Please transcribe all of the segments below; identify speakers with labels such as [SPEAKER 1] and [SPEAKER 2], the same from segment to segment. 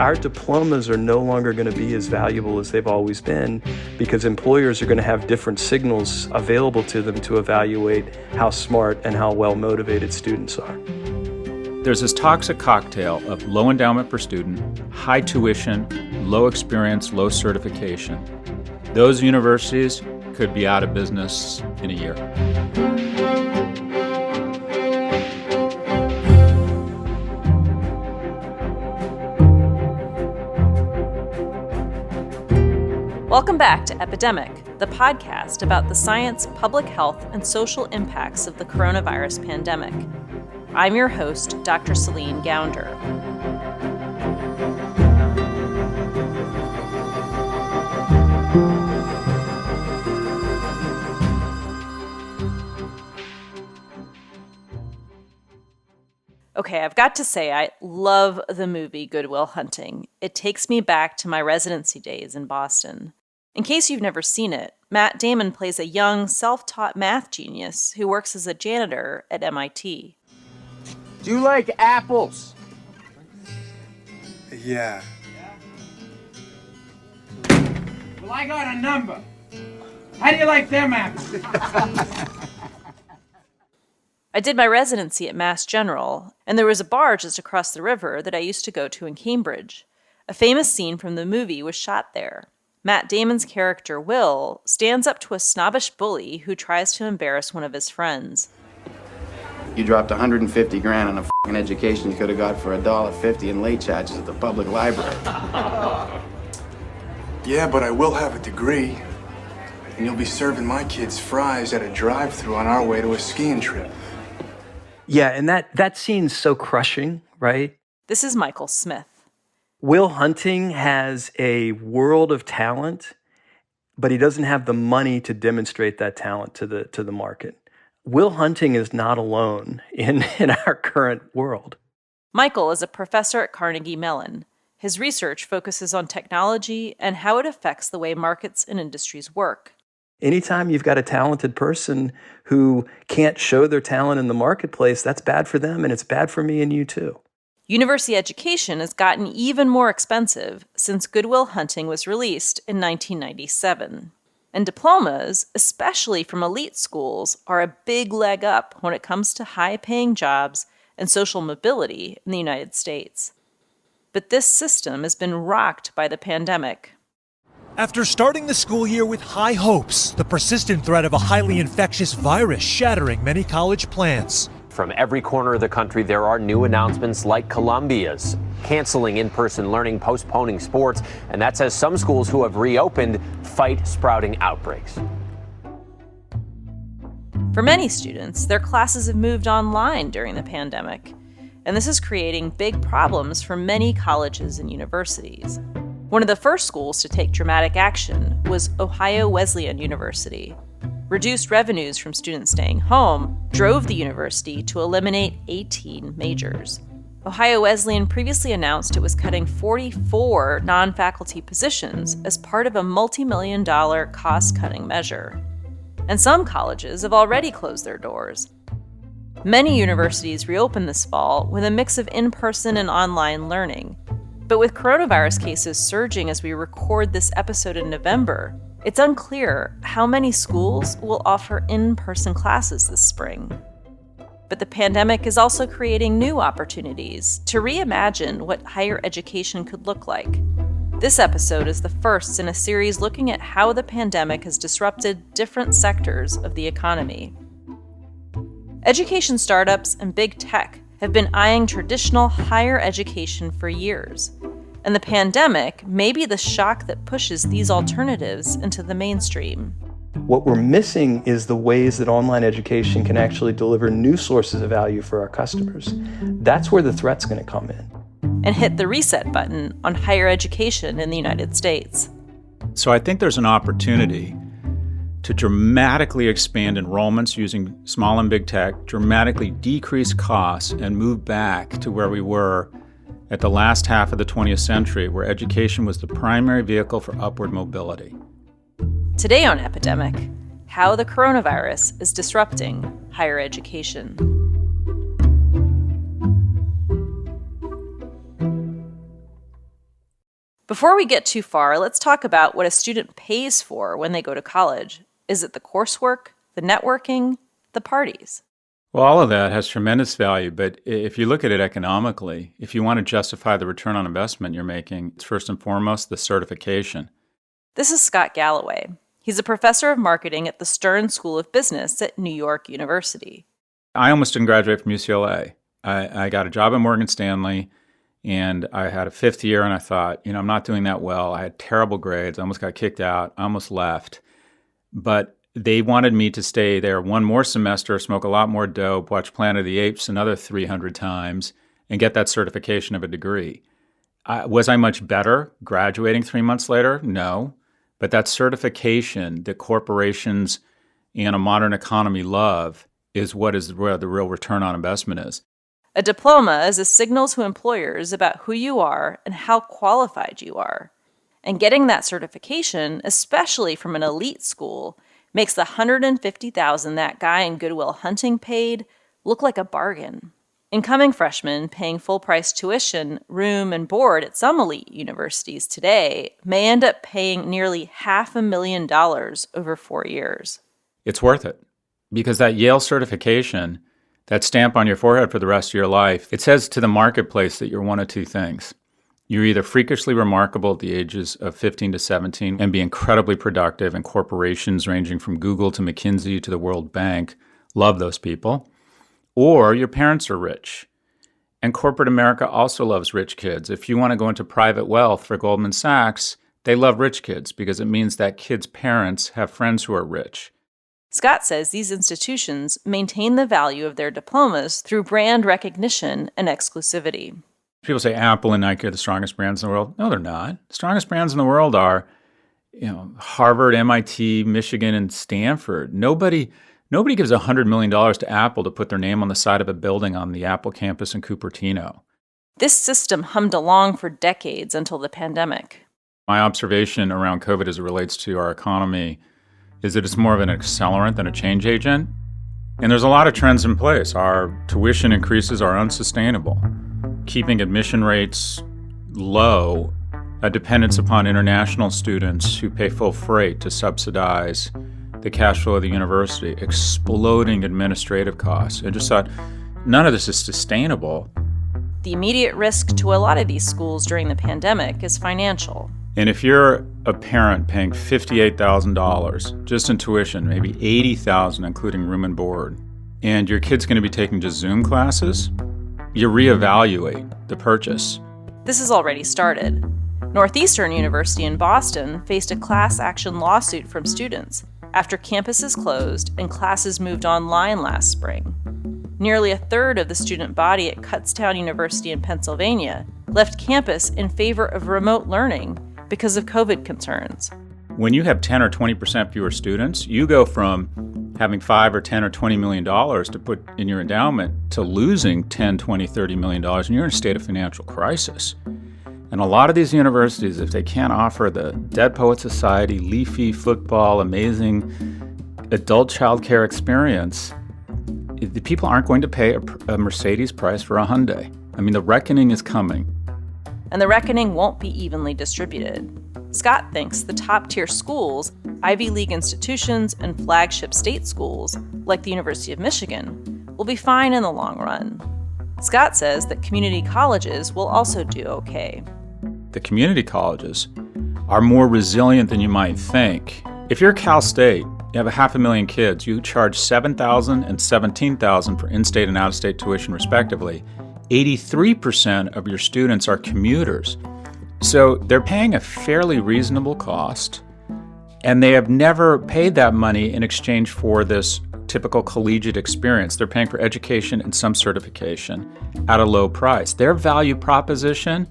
[SPEAKER 1] Our diplomas are no longer going to be as valuable as they've always been because employers are going to have different signals available to them to evaluate how smart and how well motivated students are.
[SPEAKER 2] There's this toxic cocktail of low endowment per student, high tuition, low experience, low certification. Those universities could be out of business in a year.
[SPEAKER 3] Welcome back to Epidemic, the podcast about the science, public health, and social impacts of the coronavirus pandemic. I'm your host, Dr. Celine Gounder. Okay, I've got to say, I love the movie Good Will Hunting. It takes me back to my residency days in Boston. In case you've never seen it, Matt Damon plays a young, self-taught math genius who works as a janitor at MIT.
[SPEAKER 4] Do you like apples?
[SPEAKER 5] Yeah.
[SPEAKER 4] Well, I got a number. How do you like them apples?
[SPEAKER 3] I did my residency at Mass General, and there was a bar just across the river that I used to go to in Cambridge. A famous scene from the movie was shot there. Matt Damon's character, Will, stands up to a snobbish bully who tries to embarrass one of his friends.
[SPEAKER 6] You dropped $150 grand on a f***ing education you could have got for $1.50 in late charges at the public library.
[SPEAKER 5] Yeah, but I will have a degree. And you'll be serving my kids fries at a drive-thru on our way to a skiing trip.
[SPEAKER 1] Yeah, and that scene's so crushing, right?
[SPEAKER 3] This is Michael Smith.
[SPEAKER 1] Will Hunting has a world of talent, but he doesn't have the money to demonstrate that talent to the market. Will Hunting is not alone in our current world.
[SPEAKER 3] Michael is a professor at Carnegie Mellon. His research focuses on technology and how it affects the way markets and industries work.
[SPEAKER 1] Anytime you've got a talented person who can't show their talent in the marketplace, that's bad for them, and it's bad for me and you too.
[SPEAKER 3] University education has gotten even more expensive since Good Will Hunting was released in 1997. And diplomas, especially from elite schools, are a big leg up when it comes to high-paying jobs and social mobility in the United States. But this system has been rocked by the pandemic.
[SPEAKER 7] After starting the school year with high hopes, the persistent threat of a highly infectious virus shattering many college plans.
[SPEAKER 8] From every corner of the country, there are new announcements like Columbia's, canceling in-person learning, postponing sports, and that's as some schools who have reopened fight sprouting outbreaks.
[SPEAKER 3] For many students, their classes have moved online during the pandemic, and this is creating big problems for many colleges and universities. One of the first schools to take dramatic action was Ohio Wesleyan University. Reduced revenues from students staying home drove the university to eliminate 18 majors. Ohio Wesleyan previously announced it was cutting 44 non-faculty positions as part of a multi-million-dollar cost-cutting measure. And some colleges have already closed their doors. Many universities reopened this fall with a mix of in-person and online learning. But with coronavirus cases surging as we record this episode in November, it's unclear how many schools will offer in-person classes this spring. But the pandemic is also creating new opportunities to reimagine what higher education could look like. This episode is the first in a series looking at how the pandemic has disrupted different sectors of the economy. Education startups and big tech have been eyeing traditional higher education for years. And the pandemic may be the shock that pushes these alternatives into the mainstream.
[SPEAKER 1] What we're missing is the ways that online education can actually deliver new sources of value for our customers. That's where the threat's going to come in.
[SPEAKER 3] And hit the reset button on higher education in the United States.
[SPEAKER 2] So I think there's an opportunity to dramatically expand enrollments using small and big tech, dramatically decrease costs, and move back to where we were at the last half of the 20th century, where education was the primary vehicle for upward mobility.
[SPEAKER 3] Today on Epidemic, how the coronavirus is disrupting higher education. Before we get too far, let's talk about what a student pays for when they go to college. Is it the coursework, the networking, the parties?
[SPEAKER 2] Well, all of that has tremendous value, but if you look at it economically, if you want to justify the return on investment you're making, it's first and foremost the certification.
[SPEAKER 3] This is Scott Galloway. He's a professor of marketing at the Stern School of Business at New York University.
[SPEAKER 2] I almost didn't graduate from UCLA. I got a job at Morgan Stanley, and I had a fifth year, and I thought, I'm not doing that well. I had terrible grades. I almost got kicked out. I almost left. But they wanted me to stay there one more semester, smoke a lot more dope, watch Planet of the Apes another 300 times, and get that certification of a degree. Was I much better graduating 3 months later? No. But that certification that corporations and a modern economy love is where the real return on investment is.
[SPEAKER 3] A diploma is a signal to employers about who you are and how qualified you are. And getting that certification, especially from an elite school, makes the $150,000 that guy in Good Will Hunting paid look like a bargain. Incoming freshmen paying full-price tuition, room, and board at some elite universities today may end up paying nearly $500,000 over 4 years.
[SPEAKER 2] It's worth it because that Yale certification, that stamp on your forehead for the rest of your life, it says to the marketplace that you're one of two things. You're either freakishly remarkable at the ages of 15 to 17 and be incredibly productive, and corporations ranging from Google to McKinsey to the World Bank love those people, or your parents are rich. And corporate America also loves rich kids. If you want to go into private wealth for Goldman Sachs, they love rich kids because it means that kids' parents have friends who are rich.
[SPEAKER 3] Scott says these institutions maintain the value of their diplomas through brand recognition and exclusivity.
[SPEAKER 2] People say Apple and Nike are the strongest brands in the world. No, they're not. The strongest brands in the world are, Harvard, MIT, Michigan, and Stanford. Nobody gives $100 million to Apple to put their name on the side of a building on the Apple campus in Cupertino.
[SPEAKER 3] This system hummed along for decades until the pandemic.
[SPEAKER 2] My observation around COVID as it relates to our economy is that it's more of an accelerant than a change agent. And there's a lot of trends in place. Our tuition increases are unsustainable. Keeping admission rates low, a dependence upon international students who pay full freight to subsidize the cash flow of the university, exploding administrative costs. I just thought, none of this is sustainable.
[SPEAKER 3] The immediate risk to a lot of these schools during the pandemic is financial.
[SPEAKER 2] And if you're a parent paying $58,000 just in tuition, maybe $80,000 including room and board, and your kid's going to be taking just Zoom classes, you reevaluate the purchase.
[SPEAKER 3] This has already started. Northeastern University in Boston faced a class action lawsuit from students after campuses closed and classes moved online last spring. Nearly a third of the student body at Kutztown University in Pennsylvania left campus in favor of remote learning because of COVID concerns.
[SPEAKER 2] When you have 10 or 20% fewer students, you go from having $5 or $10 or $20 million to put in your endowment to losing $10, $20, $30 million, and you're in a state of financial crisis. And a lot of these universities, if they can't offer the Dead Poet Society, leafy football, amazing adult childcare experience, the people aren't going to pay a Mercedes price for a Hyundai. I mean, the reckoning is coming.
[SPEAKER 3] And the reckoning won't be evenly distributed. Scott thinks the top-tier schools, Ivy League institutions, and flagship state schools, like the University of Michigan, will be fine in the long run. Scott says that community colleges will also do okay.
[SPEAKER 2] The community colleges are more resilient than you might think. If you're Cal State, you have 500,000 kids, you charge $7,000 and $17,000 for in-state and out-of-state tuition respectively. 83% of your students are commuters. So they're paying a fairly reasonable cost, and they have never paid that money in exchange for this typical collegiate experience. They're paying for education and some certification at a low price. Their value proposition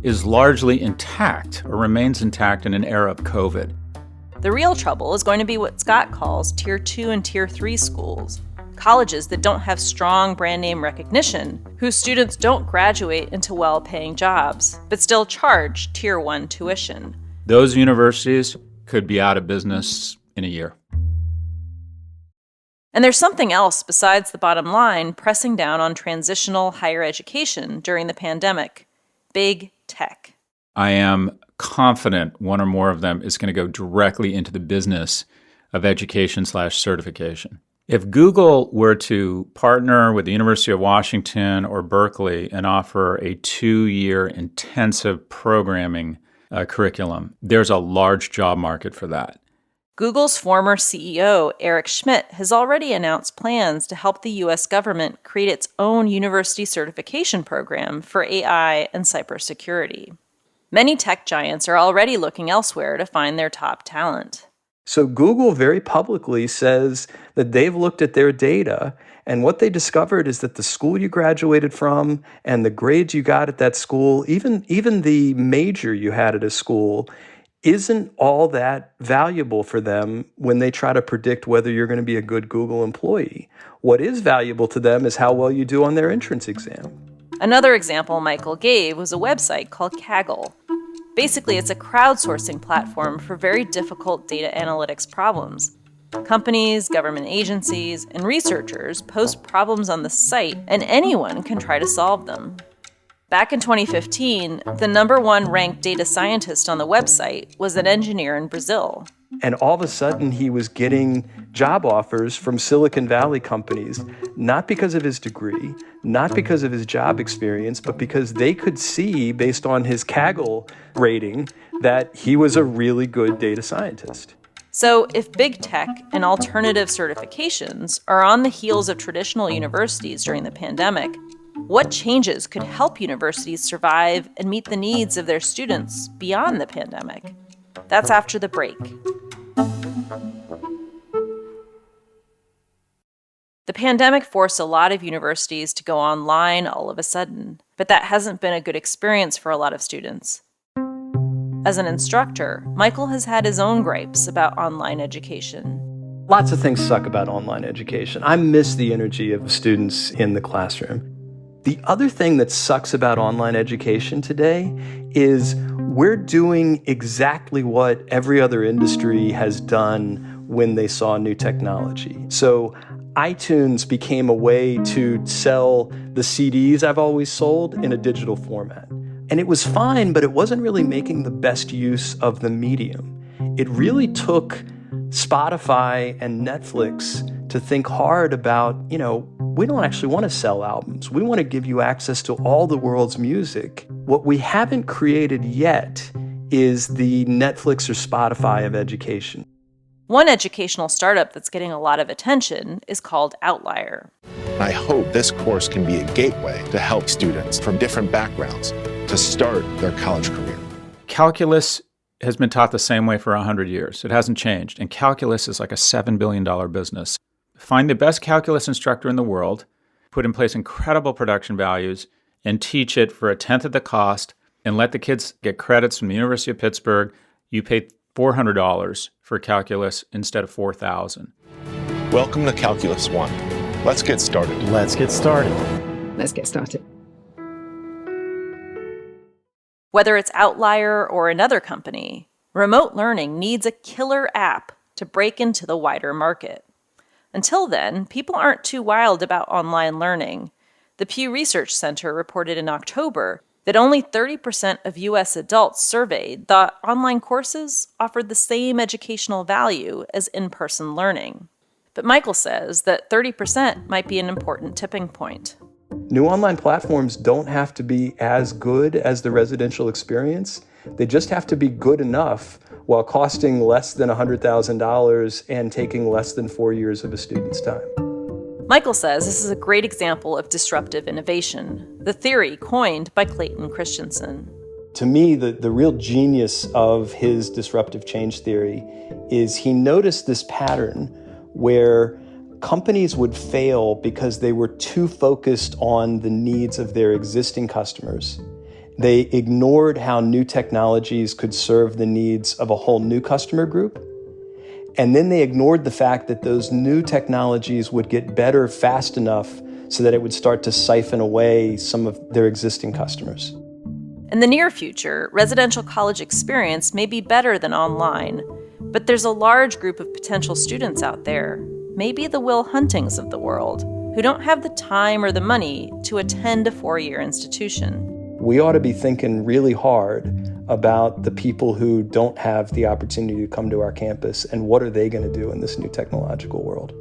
[SPEAKER 2] is largely intact or remains intact in an era of COVID.
[SPEAKER 3] The real trouble is going to be what Scott calls Tier 2 and Tier 3 schools, colleges that don't have strong brand name recognition, whose students don't graduate into well-paying jobs, but still charge Tier 1 tuition.
[SPEAKER 2] Those universities could be out of business in a year.
[SPEAKER 3] And there's something else besides the bottom line pressing down on transitional higher education during the pandemic: big tech.
[SPEAKER 2] I am confident one or more of them is going to go directly into the business of education/certification. If Google were to partner with the University of Washington or Berkeley and offer a 2-year intensive programming curriculum, there's a large job market for that.
[SPEAKER 3] Google's former CEO, Eric Schmidt, has already announced plans to help the U.S. government create its own university certification program for AI and cybersecurity. Many tech giants are already looking elsewhere to find their top talent.
[SPEAKER 1] So Google very publicly says that they've looked at their data, and what they discovered is that the school you graduated from and the grades you got at that school, even the major you had at a school, isn't all that valuable for them when they try to predict whether you're going to be a good Google employee. What is valuable to them is how well you do on their entrance exam.
[SPEAKER 3] Another example Michael gave was a website called Kaggle. Basically, it's a crowdsourcing platform for very difficult data analytics problems. Companies, government agencies, and researchers post problems on the site, and anyone can try to solve them. Back in 2015, the number 1 ranked data scientist on the website was an engineer in Brazil.
[SPEAKER 1] And all of a sudden, he was getting job offers from Silicon Valley companies, not because of his degree, not because of his job experience, but because they could see, based on his Kaggle rating, that he was a really good data scientist.
[SPEAKER 3] So if big tech and alternative certifications are on the heels of traditional universities during the pandemic, what changes could help universities survive and meet the needs of their students beyond the pandemic? That's after the break. The pandemic forced a lot of universities to go online all of a sudden, but that hasn't been a good experience for a lot of students. As an instructor, Michael has had his own gripes about online education.
[SPEAKER 1] Lots of things suck about online education. I miss the energy of students in the classroom. The other thing that sucks about online education today is we're doing exactly what every other industry has done when they saw new technology. So iTunes became a way to sell the CDs I've always sold in a digital format. And it was fine, but it wasn't really making the best use of the medium. It really took Spotify and Netflix to think hard about, we don't actually want to sell albums. We want to give you access to all the world's music. What we haven't created yet is the Netflix or Spotify of education.
[SPEAKER 3] One educational startup that's getting a lot of attention is called Outlier.
[SPEAKER 9] I hope this course can be a gateway to help students from different backgrounds to start their college career.
[SPEAKER 2] Calculus has been taught the same way for 100 years. It hasn't changed. And calculus is like a $7 billion business. Find the best calculus instructor in the world, put in place incredible production values, and teach it for 1/10 of the cost, and let the kids get credits from the University of Pittsburgh. You pay $400 for calculus instead of $4,000.
[SPEAKER 9] Welcome to Calculus 1. Let's get started.
[SPEAKER 10] Let's get started.
[SPEAKER 11] Let's get started.
[SPEAKER 3] Whether it's Outlier or another company, remote learning needs a killer app to break into the wider market. Until then, people aren't too wild about online learning. The Pew Research Center reported in October that only 30% of U.S. adults surveyed thought online courses offered the same educational value as in-person learning. But Michael says that 30% might be an important tipping point.
[SPEAKER 1] New online platforms don't have to be as good as the residential experience. They just have to be good enough while costing less than $100,000 and taking less than 4 years of a student's time.
[SPEAKER 3] Michael says this is a great example of disruptive innovation, the theory coined by Clayton Christensen.
[SPEAKER 1] To me, the real genius of his disruptive change theory is he noticed this pattern where companies would fail because they were too focused on the needs of their existing customers. They ignored how new technologies could serve the needs of a whole new customer group. And then they ignored the fact that those new technologies would get better fast enough so that it would start to siphon away some of their existing customers.
[SPEAKER 3] In the near future, residential college experience may be better than online, but there's a large group of potential students out there, maybe the Will Huntings of the world, who don't have the time or the money to attend a 4-year institution.
[SPEAKER 1] We ought to be thinking really hard about the people who don't have the opportunity to come to our campus and what are they going to do in this new technological world.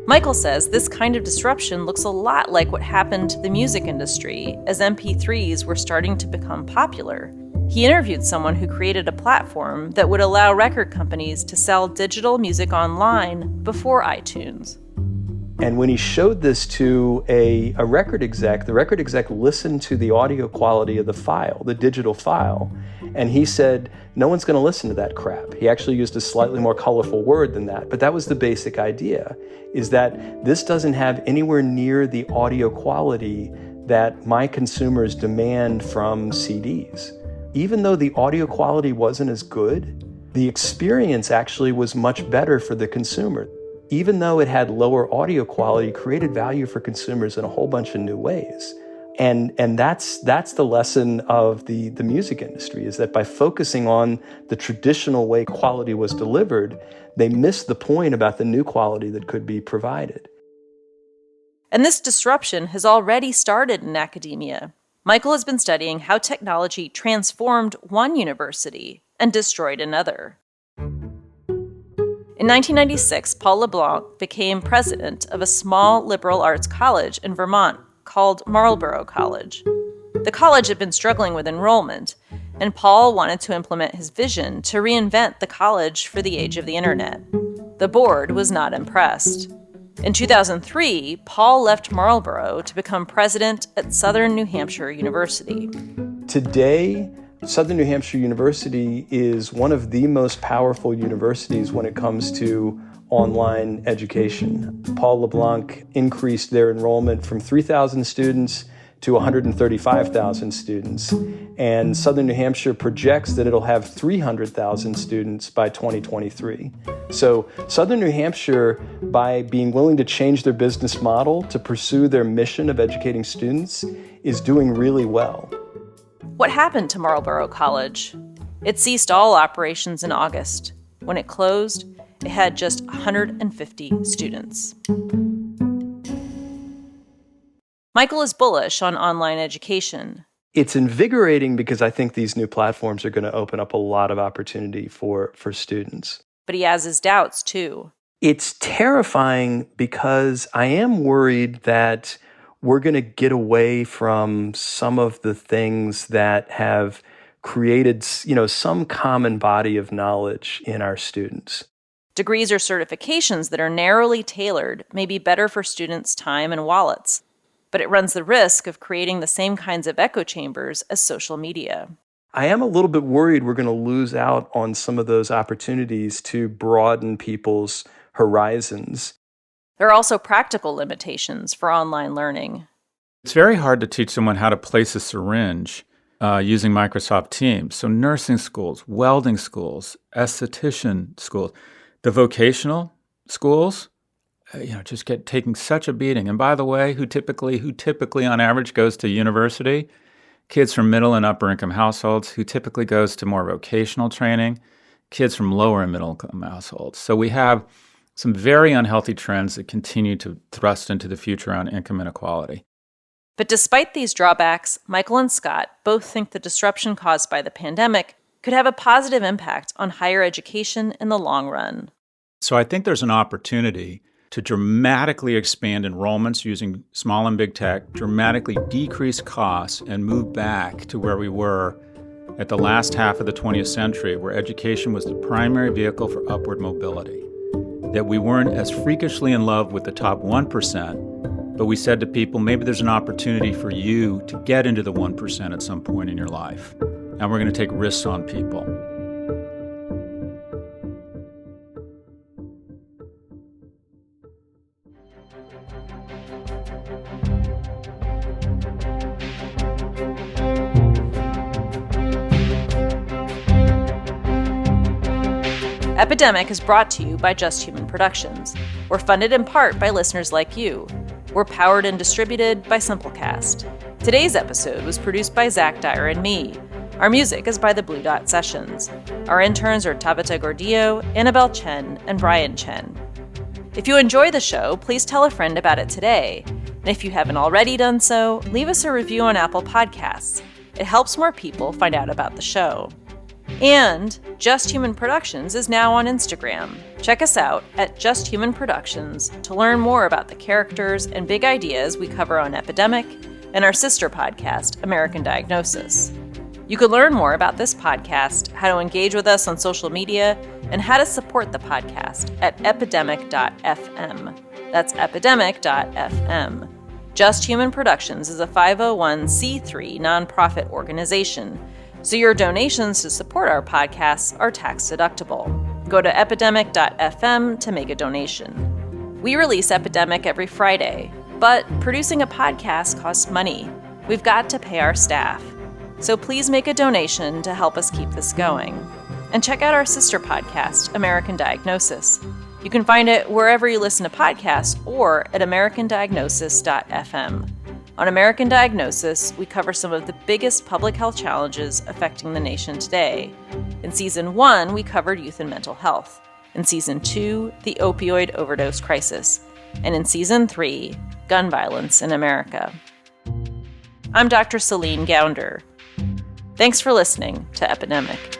[SPEAKER 3] Michael says this kind of disruption looks a lot like what happened to the music industry as MP3s were starting to become popular. He interviewed someone who created a platform that would allow record companies to sell digital music online before iTunes.
[SPEAKER 1] And when he showed this to a record exec, the record exec listened to the audio quality of the file, the digital file, and he said, no one's going to listen to that crap. He actually used a slightly more colorful word than that, but that was the basic idea, is that this doesn't have anywhere near the audio quality that my consumers demand from CDs. Even though the audio quality wasn't as good, the experience actually was much better for the consumer. Even though it had lower audio quality, created value for consumers in a whole bunch of new ways. And that's the lesson of the music industry, is that by focusing on the traditional way quality was delivered, they missed the point about the new quality that could be provided.
[SPEAKER 3] And this disruption has already started in academia. Michael has been studying how technology transformed one university and destroyed another. In 1996, Paul Leblanc became president of a small liberal arts college in Vermont called Marlborough College. The college had been struggling with enrollment, and Paul wanted to implement his vision to reinvent the college for the age of the internet. The board was not impressed. In 2003, Paul left Marlborough to become president at Southern New Hampshire University.
[SPEAKER 1] Today, Southern New Hampshire University is one of the most powerful universities when it comes to online education. Paul Leblanc increased their enrollment from 3,000 students to 135,000 students. And Southern New Hampshire projects that it'll have 300,000 students by 2023. So Southern New Hampshire, by being willing to change their business model to pursue their mission of educating students, is doing really well.
[SPEAKER 3] What happened to Marlborough College? It ceased all operations in August. When it closed, it had just 150 students. Michael is bullish on online education.
[SPEAKER 1] It's invigorating because I think these new platforms are going to open up a lot of opportunity for students.
[SPEAKER 3] But he has his doubts, too.
[SPEAKER 1] It's terrifying because I am worried that we're going to get away from some of the things that have created, some common body of knowledge in our students.
[SPEAKER 3] Degrees or certifications that are narrowly tailored may be better for students' time and wallets, but it runs the risk of creating the same kinds of echo chambers as social media.
[SPEAKER 1] I am a little bit worried we're going to lose out on some of those opportunities to broaden people's horizons.
[SPEAKER 3] There are also practical limitations for online learning.
[SPEAKER 2] It's very hard to teach someone how to place a syringe using Microsoft Teams. So nursing schools, welding schools, esthetician schools, the vocational schools, just get taking such a beating. And by the way, who typically on average goes to university? Kids from middle and upper income households. Who typically goes to more vocational training? Kids from lower and middle income households. So we have some very unhealthy trends that continue to thrust into the future on income inequality.
[SPEAKER 3] But despite these drawbacks, Michael and Scott both think the disruption caused by the pandemic could have a positive impact on higher education in the long run.
[SPEAKER 2] So I think there's an opportunity to dramatically expand enrollments using small and big tech, dramatically decrease costs, and move back to where we were at the last half of the 20th century, where education was the primary vehicle for upward mobility. That we weren't as freakishly in love with the top 1%, but we said to people, maybe there's an opportunity for you to get into the 1% at some point in your life. And we're going to take risks on people.
[SPEAKER 3] Epidemic is brought to you by Just Human Productions. We're funded in part by listeners like you. We're powered and distributed by Simplecast. Today's episode was produced by Zach Dyer and me. Our music is by the Blue Dot Sessions. Our interns are Tabitha Gordillo, Annabelle Chen, and Brian Chen. If you enjoy the show, please tell a friend about it today. And if you haven't already done so, leave us a review on Apple Podcasts. It helps more people find out about the show. And Just Human Productions is now on Instagram. Check us out at Just Human Productions to learn more about the characters and big ideas we cover on Epidemic and our sister podcast, American Diagnosis. You can learn more about this podcast, how to engage with us on social media, and how to support the podcast at epidemic.fm. That's epidemic.fm. Just Human Productions is a 501c3 nonprofit organization, so your donations to support our podcasts are tax deductible. Go to epidemic.fm to make a donation. We release Epidemic every Friday, but producing a podcast costs money. We've got to pay our staff. So please make a donation to help us keep this going. And check out our sister podcast, American Diagnosis. You can find it wherever you listen to podcasts or at americandiagnosis.fm. On American Diagnosis, we cover some of the biggest public health challenges affecting the nation today. In Season 1, we covered youth and mental health. In Season 2, the opioid overdose crisis. And in Season 3, gun violence in America. I'm Dr. Celine Gounder. Thanks for listening to Epidemic.